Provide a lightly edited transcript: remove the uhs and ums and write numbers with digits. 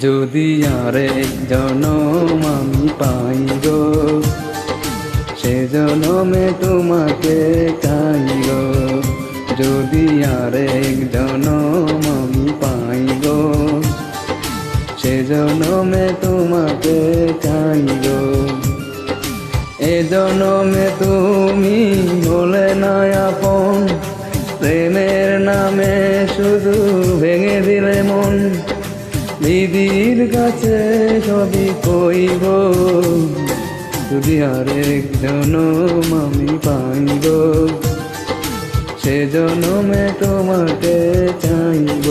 যদি আরেক জনম আমি পাই গো, সে জনমে তোমাকে চাই গো। যদি আরেক জনম আমি পাই গো, সে জনমে তোমাকে চাই গো। এ জনমে তুমি বলে না আপন, প্রেমের নামে শুধু ভেঙে দিলে মন। দিদির কাছে সবই কইব, যদি আরেক জনম আমি পাই গো, সে জনমে তোমাকে চাইব।